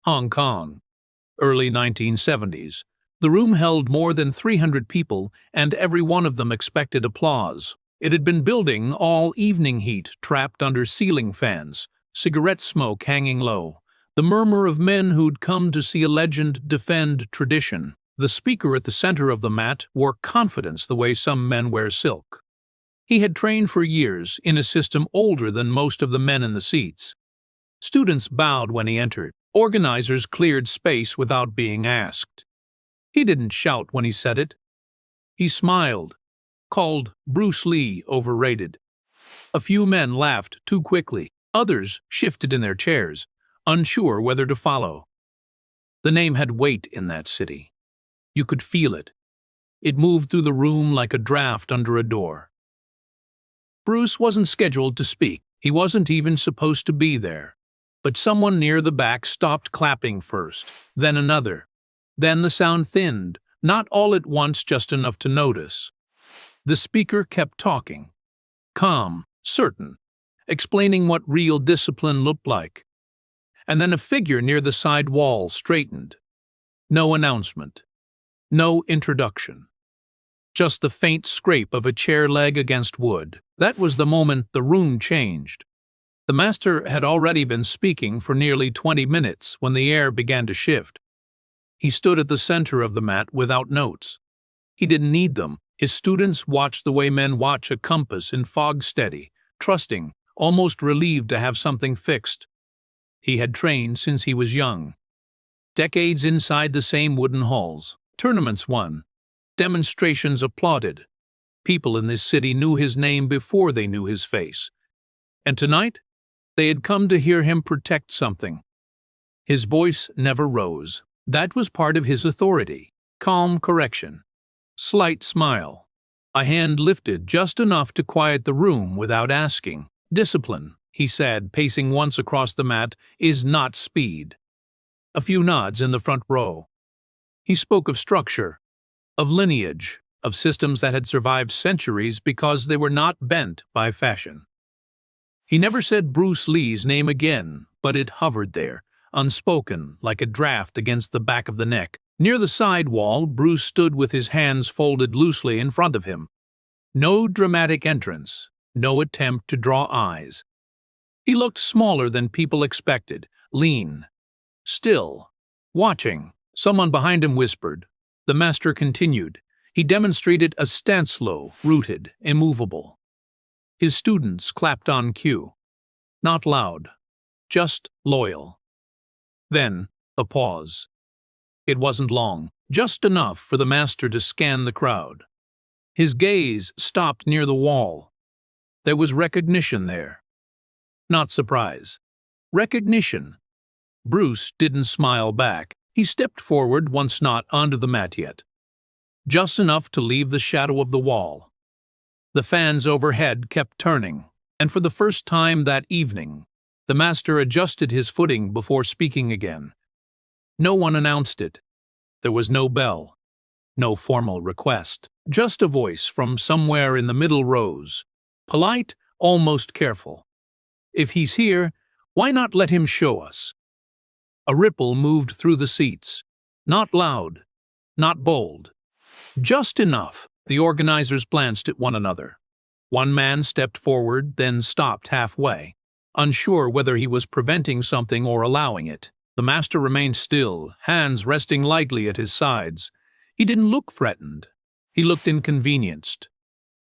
Hong Kong, early 1970s. The room held more than 300 people, and every one of them expected applause. It had been building all evening, heat trapped under ceiling fans, cigarette smoke hanging low, the murmur of men who'd come to see a legend defend tradition. The speaker at the center of the mat wore confidence the way some men wear silk. He had trained for years in a system older than most of the men in the seats. Students bowed when he entered. Organizers cleared space without being asked. He didn't shout when he said it. He smiled. Called Bruce Lee Overrated. A few men laughed too quickly. Others shifted in their chairs, unsure whether to follow. The name had weight in that city. You could feel it. It moved through the room like a draft under a door. Bruce wasn't scheduled to speak. He wasn't even supposed to be there. But someone near the back stopped clapping first, then another. Then the sound thinned, not all at once, just enough to notice. The speaker kept talking, calm, certain, explaining what real discipline looked like. And then a figure near the side wall straightened. No announcement. No introduction. Just the faint scrape of a chair leg against wood. That was the moment the room changed. The master had already been speaking for nearly 20 minutes when the air began to shift. He stood at the center of the mat without notes. He didn't need them. His students watched the way men watch a compass in fog, steady, trusting, almost relieved to have something fixed. He had trained since he was young. Decades inside the same wooden halls. Tournaments won. Demonstrations applauded. People in this city knew his name before they knew his face. And tonight, they had come to hear him protect something. His voice never rose. That was part of his authority. Calm correction. Slight smile. A hand lifted just enough to quiet the room without asking. Discipline, he said, pacing once across the mat, is not speed. A few nods in the front row. He spoke of structure, of lineage, of systems that had survived centuries because they were not bent by fashion. He never said Bruce Lee's name again, but it hovered there, unspoken, like a draft against the back of the neck. Near the side wall, Bruce stood with his hands folded loosely in front of him. No dramatic entrance, no attempt to draw eyes. He looked smaller than people expected, lean, still, watching. Someone behind him whispered. The master continued. He demonstrated a stance slow, rooted, immovable. His students clapped on cue. Not loud, just loyal. Then, a pause. It wasn't long, just enough for the master to scan the crowd. His gaze stopped near the wall. There was recognition there. Not surprise. Recognition. Bruce didn't smile back. He stepped forward, once not onto the mat yet. Just enough to leave the shadow of the wall. The fans overhead kept turning, and for the first time that evening, the master adjusted his footing before speaking again. No one announced it. There was no bell, no formal request, just a voice from somewhere in the middle rows, polite, almost careful. If he's here, why not let him show us? A ripple moved through the seats. Not loud, not bold. Just enough. The organizers glanced at one another. One man stepped forward, then stopped halfway, unsure whether he was preventing something or allowing it. The master remained still, hands resting lightly at his sides. He didn't look threatened. He looked inconvenienced.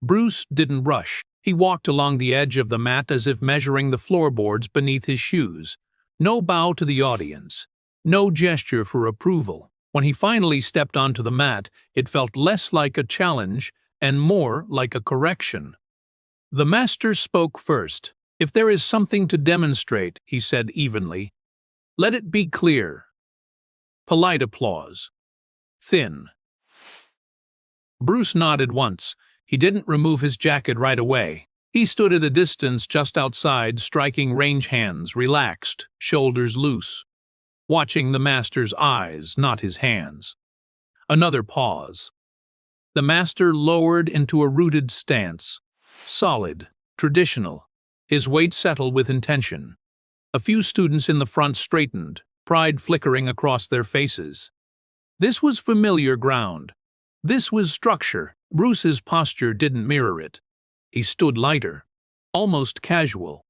Bruce didn't rush. He walked along the edge of the mat as if measuring the floorboards beneath his shoes. No bow to the audience. No gesture for approval. When he finally stepped onto the mat, it felt less like a challenge and more like a correction. The master spoke first. If there is something to demonstrate, he said evenly, let it be clear. Polite applause. Thin. Bruce nodded once. He didn't remove his jacket right away. He stood at a distance just outside, striking range hands, relaxed, shoulders loose, watching the master's eyes, not his hands. Another pause. The master lowered into a rooted stance, solid, traditional, his weight settled with intention. A few students in the front straightened, pride flickering across their faces. This was familiar ground. This was structure. Bruce's posture didn't mirror it. He stood lighter, almost casual.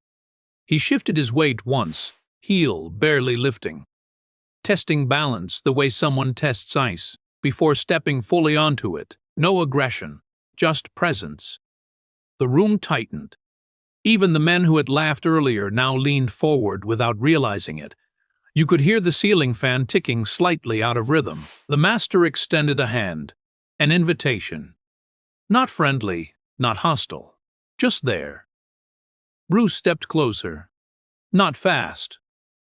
He shifted his weight once, heel barely lifting, testing balance the way someone tests ice, before stepping fully onto it. No aggression, just presence. The room tightened. Even the men who had laughed earlier now leaned forward without realizing it. You could hear the ceiling fan ticking slightly out of rhythm. The master extended a hand, an invitation. Not friendly, not hostile, just there. Bruce stepped closer. Not fast.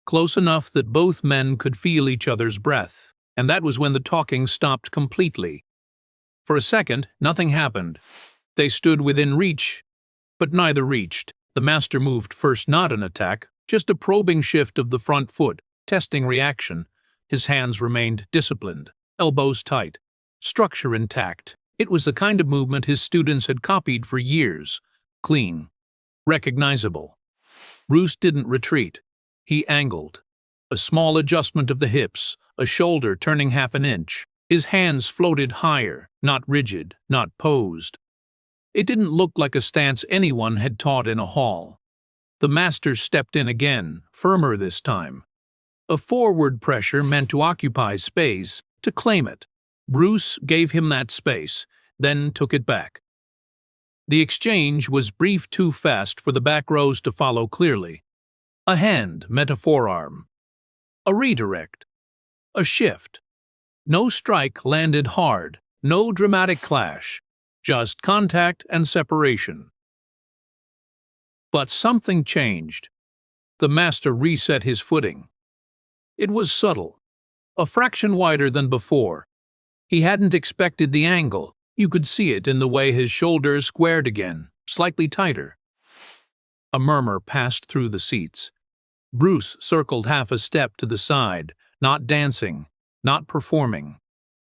Close enough that both men could feel each other's breath, and that was when the talking stopped completely. For a second, nothing happened. They stood within reach, but neither reached. The master moved first, not an attack, just a probing shift of the front foot, testing reaction. His hands remained disciplined, elbows tight, structure intact. It was the kind of movement his students had copied for years. Clean, recognizable. Bruce didn't retreat. He angled. A small adjustment of the hips, a shoulder turning half an inch. His hands floated higher, not rigid, not posed. It didn't look like a stance anyone had taught in a hall. The master stepped in again, firmer this time. A forward pressure meant to occupy space, to claim it. Bruce gave him that space, then took it back. The exchange was brief, too fast for the back rows to follow clearly. A hand met a forearm. A redirect. A shift. No strike landed hard, no dramatic clash, just contact and separation. But something changed. The master reset his footing. It was subtle, a fraction wider than before. He hadn't expected the angle. You could see it in the way his shoulders squared again, slightly tighter. A murmur passed through the seats. Bruce circled half a step to the side, not dancing, not performing,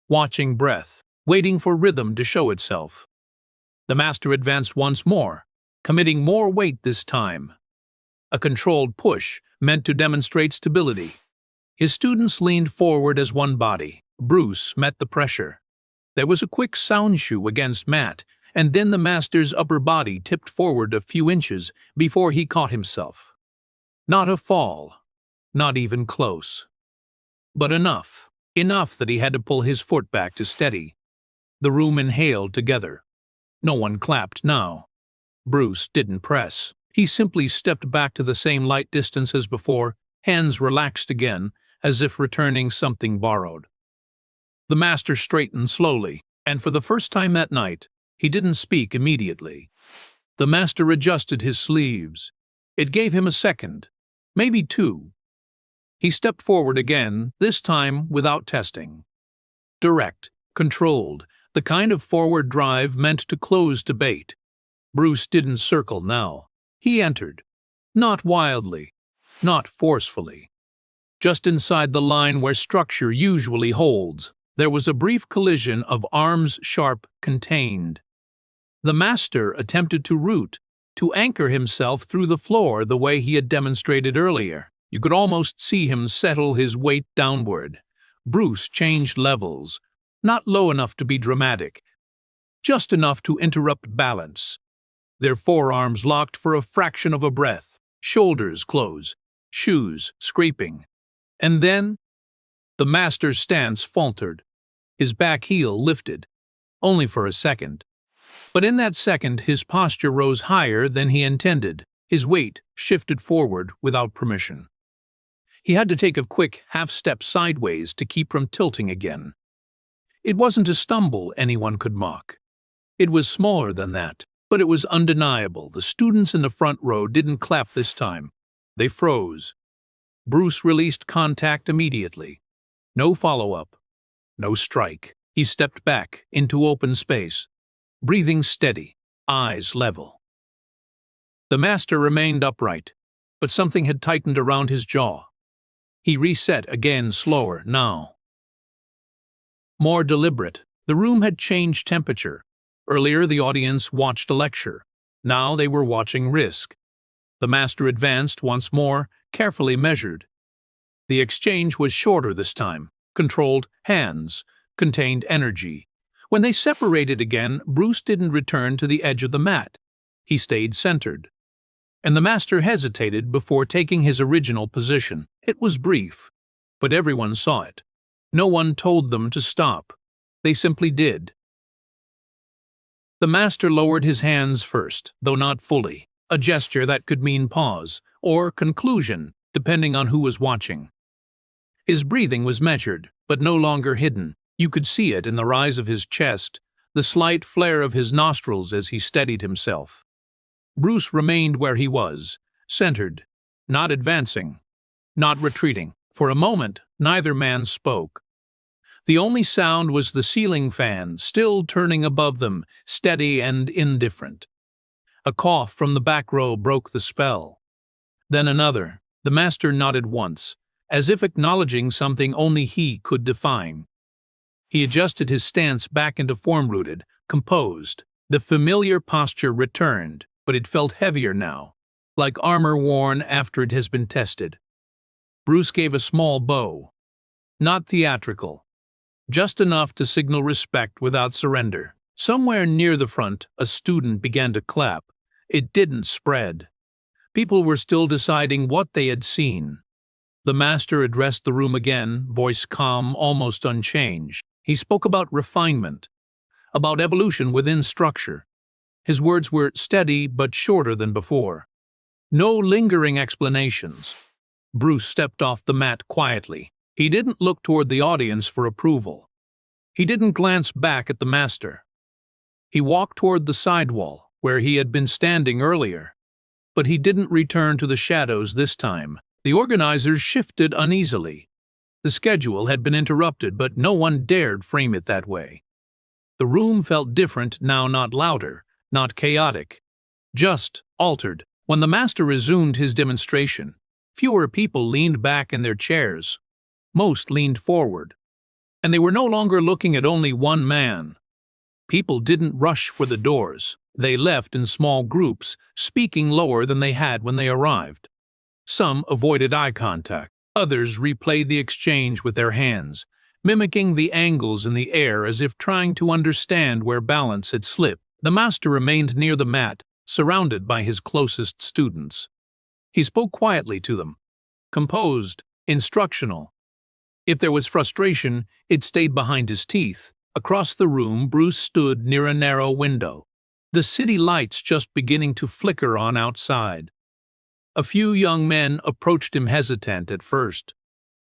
watching breath, waiting for rhythm to show itself. The master advanced once more, committing more weight this time. A controlled push meant to demonstrate stability. His students leaned forward as one body. Bruce met the pressure. There was a quick sound shoe against mat, and then the master's upper body tipped forward a few inches before he caught himself. Not a fall, not even close. But enough that he had to pull his foot back to steady. The room inhaled together. No one clapped now. Bruce didn't press. He simply stepped back to the same light distance as before, hands relaxed again, as if returning something borrowed. The master straightened slowly, and for the first time that night, he didn't speak immediately. The master adjusted his sleeves. It gave him a second, maybe two. He stepped forward again, this time without testing. Direct, controlled, the kind of forward drive meant to close debate. Bruce didn't circle now. He entered. Not wildly, not forcefully. Just inside the line where structure usually holds. There was a brief collision of arms sharp, contained. The master attempted to root, to anchor himself through the floor the way he had demonstrated earlier. You could almost see him settle his weight downward. Bruce changed levels, not low enough to be dramatic, just enough to interrupt balance. Their forearms locked for a fraction of a breath, shoulders close, shoes scraping. And then, the master's stance faltered. His back heel lifted, only for a second. But in that second, his posture rose higher than he intended. His weight shifted forward without permission. He had to take a quick half-step sideways to keep from tilting again. It wasn't a stumble anyone could mock. It was smaller than that, but it was undeniable. The students in the front row didn't clap this time. They froze. Bruce released contact immediately. No follow-up. No strike. He stepped back into open space, breathing steady, eyes level. The master remained upright, but something had tightened around his jaw. He reset again, slower now. More deliberate. The room had changed temperature. Earlier the audience watched a lecture. Now they were watching risk. The master advanced once more, carefully measured. The exchange was shorter this time. Controlled hands, contained energy. When they separated again, Bruce didn't return to the edge of the mat. He stayed centered. And the master hesitated before taking his original position. It was brief, but everyone saw it. No one told them to stop. They simply did. The master lowered his hands first, though not fully, a gesture that could mean pause, or conclusion, depending on who was watching. His breathing was measured, but no longer hidden. You could see it in the rise of his chest, the slight flare of his nostrils as he steadied himself. Bruce remained where he was, centered, not advancing, not retreating. For a moment, neither man spoke. The only sound was the ceiling fan, still turning above them, steady and indifferent. A cough from the back row broke the spell. Then another. The master nodded once, as if acknowledging something only he could define. He adjusted his stance back into form-rooted, composed. The familiar posture returned, but it felt heavier now, like armor worn after it has been tested. Bruce gave a small bow. Not theatrical. Just enough to signal respect without surrender. Somewhere near the front, a student began to clap. It didn't spread. People were still deciding what they had seen. The master addressed the room again, voice calm, almost unchanged. He spoke about refinement, about evolution within structure. His words were steady but shorter than before. No lingering explanations. Bruce stepped off the mat quietly. He didn't look toward the audience for approval. He didn't glance back at the master. He walked toward the sidewall, where he had been standing earlier. But he didn't return to the shadows this time. The organizers shifted uneasily. The schedule had been interrupted, but no one dared frame it that way. The room felt different now, not louder, not chaotic, just altered. When the master resumed his demonstration, fewer people leaned back in their chairs. Most leaned forward. And they were no longer looking at only one man. People didn't rush for the doors. They left in small groups, speaking lower than they had when they arrived. Some avoided eye contact. Others replayed the exchange with their hands, mimicking the angles in the air as if trying to understand where balance had slipped. The master remained near the mat, surrounded by his closest students. He spoke quietly to them, composed, instructional. If there was frustration, it stayed behind his teeth. Across the room, Bruce stood near a narrow window, the city lights just beginning to flicker on outside. A few young men approached him hesitant at first,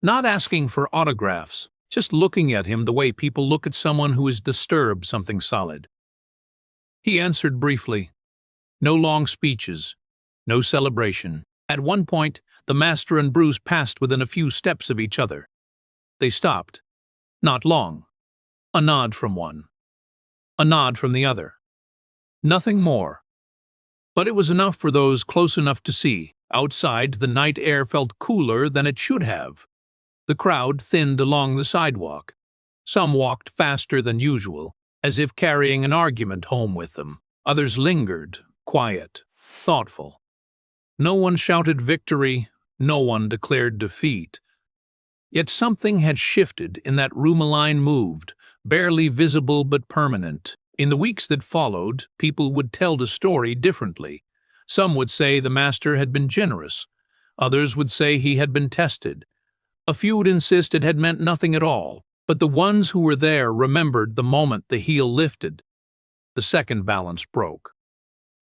not asking for autographs, just looking at him the way people look at someone who has disturbed something solid. He answered briefly. No long speeches, no celebration. At one point, the master and Bruce passed within a few steps of each other. They stopped. Not long. A nod from one. A nod from the other. Nothing more. But it was enough for those close enough to see. Outside, the night air felt cooler than it should have. The crowd thinned along the sidewalk. Some walked faster than usual, as if carrying an argument home with them. Others lingered, quiet, thoughtful. No one shouted victory, no one declared defeat. Yet something had shifted in that room. A line moved, barely visible but permanent. In the weeks that followed, people would tell the story differently. Some would say the master had been generous. Others would say he had been tested. A few would insist it had meant nothing at all. But the ones who were there remembered the moment the heel lifted. The second balance broke.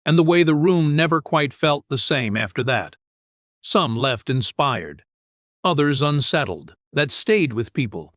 And the way the room never quite felt the same after that. Some left inspired. Others unsettled. That stayed with people.